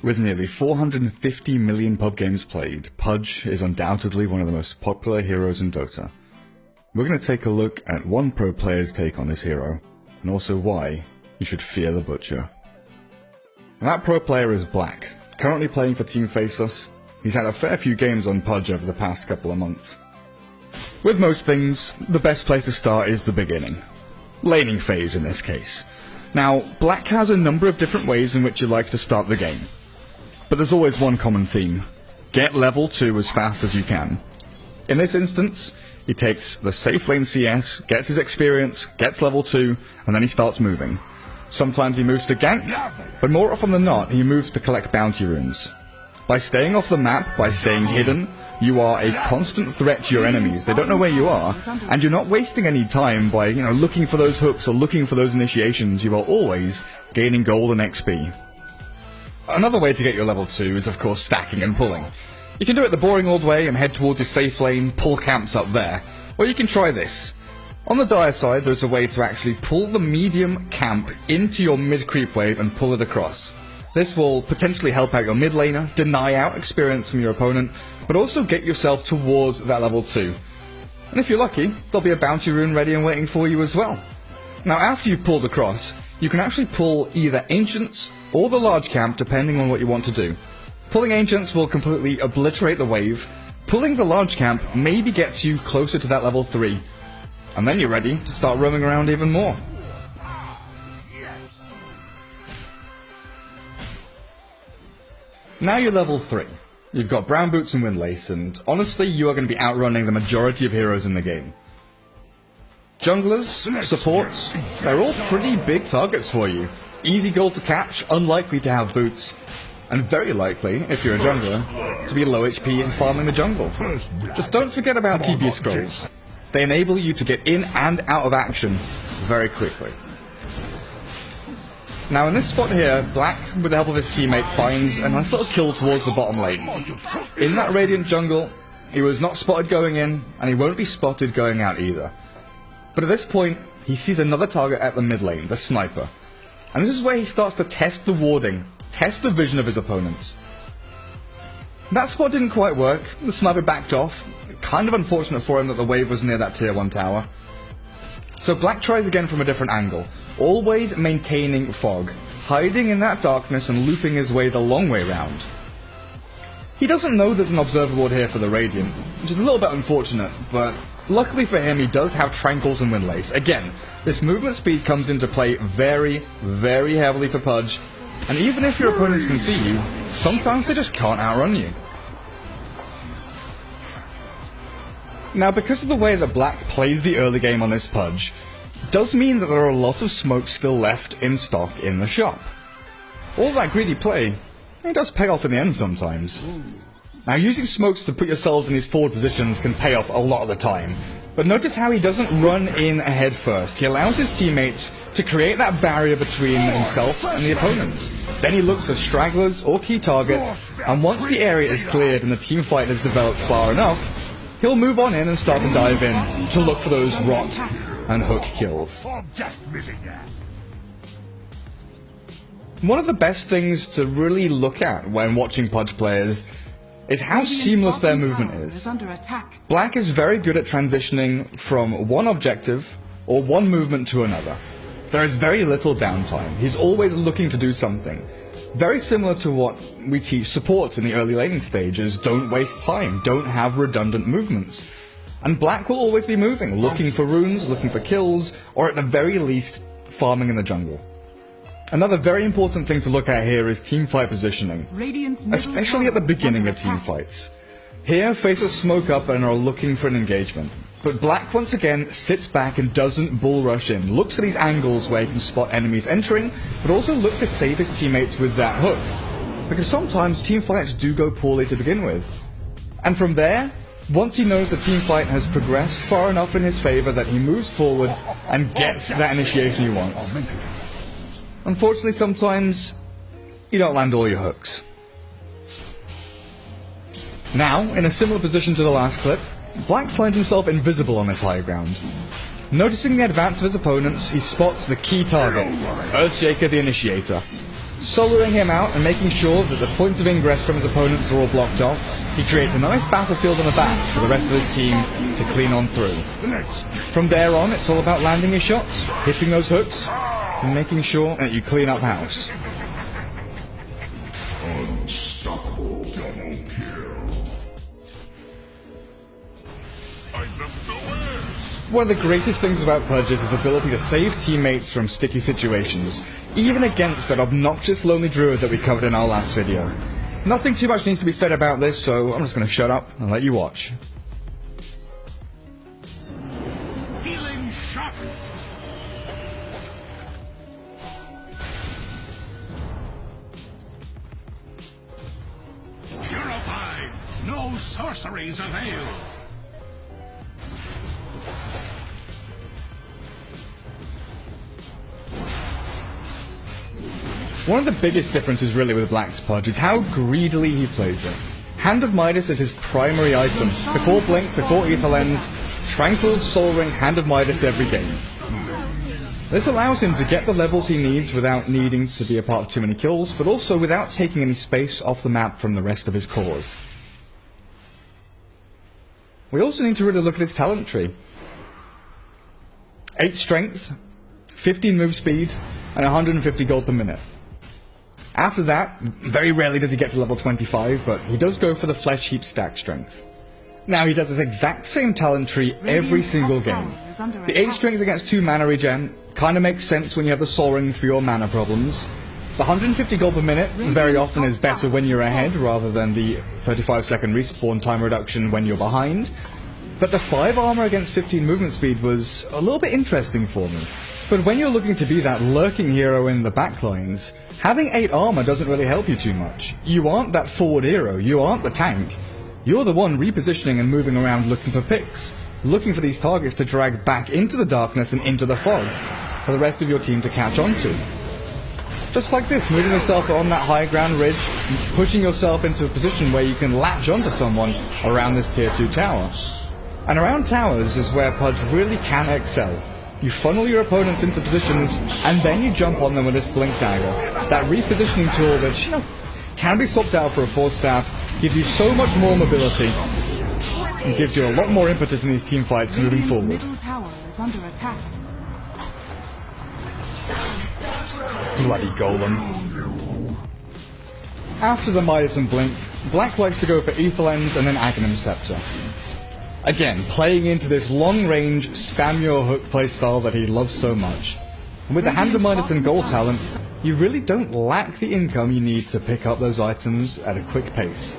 With nearly 450 million pub games played, Pudge is undoubtedly one of the most popular heroes in Dota. We're going to take a look at one pro player's take on this hero, and also why you should fear the Butcher. And that pro player is Black, currently playing for Team Faceless. He's had a fair few games on Pudge over the past couple of months. With most things, the best place to start is the beginning. Laning phase in this case. Now, Black has a number of different ways in which he likes to start the game. But there's always one common theme. Get level 2 as fast as you can. In this instance, he takes the safe lane CS, gets his experience, gets level 2, and then he starts moving. Sometimes he moves to gank, but more often than not, he moves to collect bounty runes. By staying off the map, by staying hidden, you are a constant threat to your enemies. They don't know where you are, and you're not wasting any time by, looking for those hooks or looking for those initiations. You are always gaining gold and XP. Another way to get your level 2 is of course stacking and pulling. You can do it the boring old way and head towards your safe lane, pull camps up there. Or you can try this. On the dire side, there's a way to actually pull the medium camp into your mid creep wave and pull it across. This will potentially help out your mid laner, deny out experience from your opponent, but also get yourself towards that level 2. And if you're lucky, there'll be a bounty rune ready and waiting for you as well. Now after you've pulled across, you can actually pull either Ancients or the large camp depending on what you want to do. Pulling Ancients will completely obliterate the wave. Pulling the large camp maybe gets you closer to that level 3. And then you're ready to start roaming around even more. Now you're level 3. You've got brown boots and windlace, and honestly you are going to be outrunning the majority of heroes in the game. Junglers, supports, they're all pretty big targets for you. Easy gold to catch, unlikely to have boots, and very likely, if you're a jungler, to be low HP and farming the jungle. Just don't forget about TP scrolls. They enable you to get in and out of action very quickly. Now in this spot here, Black, with the help of his teammate, finds a nice little kill towards the bottom lane. In that Radiant jungle, he was not spotted going in, and he won't be spotted going out either. But at this point, he sees another target at the mid lane, the sniper. And this is where he starts to test the warding, test the vision of his opponents. That spot didn't quite work, the sniper backed off. Kind of unfortunate for him that the wave was near that tier 1 tower. So Black tries again from a different angle, always maintaining fog, hiding in that darkness and looping his way the long way round. He doesn't know there's an observer ward here for the Radiant, which is a little bit unfortunate, but luckily for him he does have Tranquils and Windlace. Again, this movement speed comes into play very, very heavily for Pudge, and even if your opponents can see you, sometimes they just can't outrun you. Now because of the way that Black plays the early game on this Pudge, does mean that there are a lot of smokes still left in stock in the shop. All that greedy play, it does pay off in the end sometimes. Now using smokes to put yourselves in these forward positions can pay off a lot of the time, but notice how he doesn't run in ahead first. He allows his teammates to create that barrier between himself and the opponents. Then he looks for stragglers or key targets, and once the area is cleared and the team fight has developed far enough, he'll move on in and start to dive in to look for those rot and hook kills. One of the best things to really look at when watching Pudge players is how seamless their movement is. Black is very good at transitioning from one objective or one movement to another. There is very little downtime. He's always looking to do something. Very similar to what we teach supports in the early laning stages: don't waste time, don't have redundant movements. And Black will always be moving, looking for runes, looking for kills, or at the very least, farming in the jungle. Another very important thing to look at here is teamfight positioning, especially at the beginning of teamfights. Here, Faceless smoke up and are looking for an engagement, but Black once again sits back and doesn't bull rush in, looks for these angles where he can spot enemies entering, but also look to save his teammates with that hook, because sometimes teamfights do go poorly to begin with. And from there, once he knows the teamfight has progressed far enough in his favor that he moves forward and gets that initiation he wants. Unfortunately, sometimes you don't land all your hooks. Now, in a similar position to the last clip, Black finds himself invisible on this high ground. Noticing the advance of his opponents, he spots the key target, Earthshaker the Initiator. Soloing him out and making sure that the points of ingress from his opponents are all blocked off, he creates a nice battlefield on the back for the rest of his team to clean on through. From there on, it's all about landing his shots, hitting those hooks, and making sure that you clean up house. Unstoppable double kill. One of the greatest things about Pudge is his ability to save teammates from sticky situations, even against that obnoxious lonely druid that we covered in our last video. Nothing too much needs to be said about this, so I'm just going to shut up and let you watch. Healing shock. Purified. No sorceries avail. One of the biggest differences really with Black's Pudge is how greedily he plays it. Hand of Midas is his primary item. Before Blink, before Ether Lens, Tranquil, Soul Ring, Hand of Midas every game. This allows him to get the levels he needs without needing to be a part of too many kills, but also without taking any space off the map from the rest of his cores. We also need to really look at his talent tree. 8 strength, 15 move speed, and 150 gold per minute. After that, very rarely does he get to level 25, but he does go for the Flesh Heap stack strength. Now, he does this exact same talent tree every single game. The 8 strength against 2 mana regen kind of makes sense when you have the Soul Ring for your mana problems. The 150 gold per minute very often is better when you're ahead rather than the 35-second respawn time reduction when you're behind. But the 5 armor against 15 movement speed was a little bit interesting for me. But when you're looking to be that lurking hero in the backlines, having 8 armor doesn't really help you too much. You aren't that forward hero, you aren't the tank. You're the one repositioning and moving around looking for picks, looking for these targets to drag back into the darkness and into the fog, for the rest of your team to catch on to. Just like this, moving yourself on that high ground ridge, pushing yourself into a position where you can latch onto someone around this tier 2 tower. And around towers is where Pudge really can excel. You funnel your opponents into positions, and then you jump on them with this Blink Dagger. That repositioning tool which, can be swapped out for a Force Staff, gives you so much more mobility, and gives you a lot more impetus in these team fights moving forward. Middle tower is under attack. Bloody Golem. After the Midas and Blink, Black likes to go for Ether Lens and then Aghanim Scepter. Again, playing into this long-range, spam your hook playstyle that he loves so much. And with the Hand of Midas and Gold talent, you really don't lack the income you need to pick up those items at a quick pace.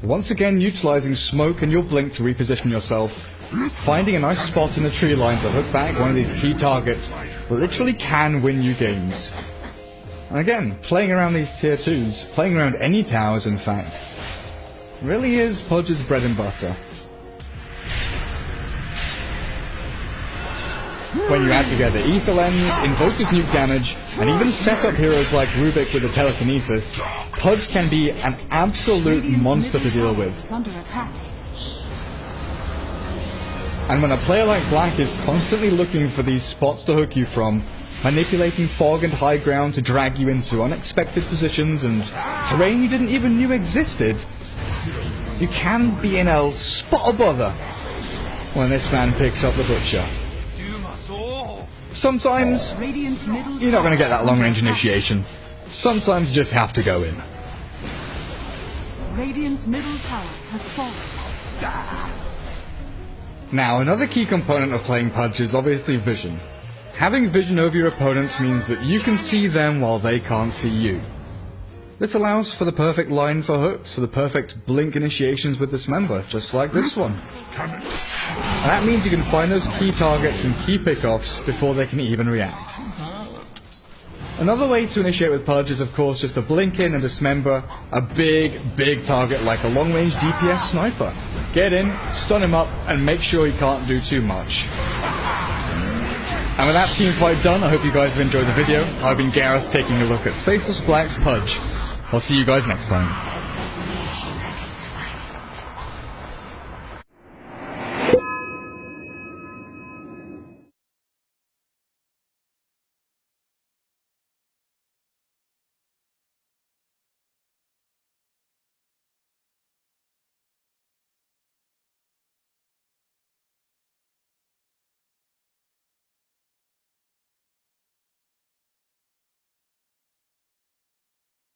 Once again, utilizing Smoke and your Blink to reposition yourself, finding a nice spot in the tree line to hook back one of these key targets literally can win you games. And again, playing around these tier 2s, playing around any towers in fact, really is Pudge's bread and butter. When you add together Ether Lens, Invoker's Nuke damage, and even set up heroes like Rubik with the Telekinesis, Pudge can be an absolute monster to deal with. And when a player like Black is constantly looking for these spots to hook you from, manipulating fog and high ground to drag you into unexpected positions and terrain you didn't even know existed, you can be in a spot of bother when this man picks up the Butcher. Sometimes, you're not going to get that long-range initiation. Sometimes you just have to go in. Radiant's middle tower has fallen. Now, another key component of playing Pudge is obviously vision. Having vision over your opponents means that you can see them while they can't see you. This allows for the perfect line for hooks, for the perfect blink initiations with Dismember, just like this one. And that means you can find those key targets and key pickoffs before they can even react. Another way to initiate with Pudge is of course just to blink in and dismember a big target like a long-range DPS sniper. Get in, stun him up, and make sure he can't do too much. And with that team fight done, I hope you guys have enjoyed the video. I've been Gareth taking a look at Faithless Black's Pudge. I'll see you guys next time.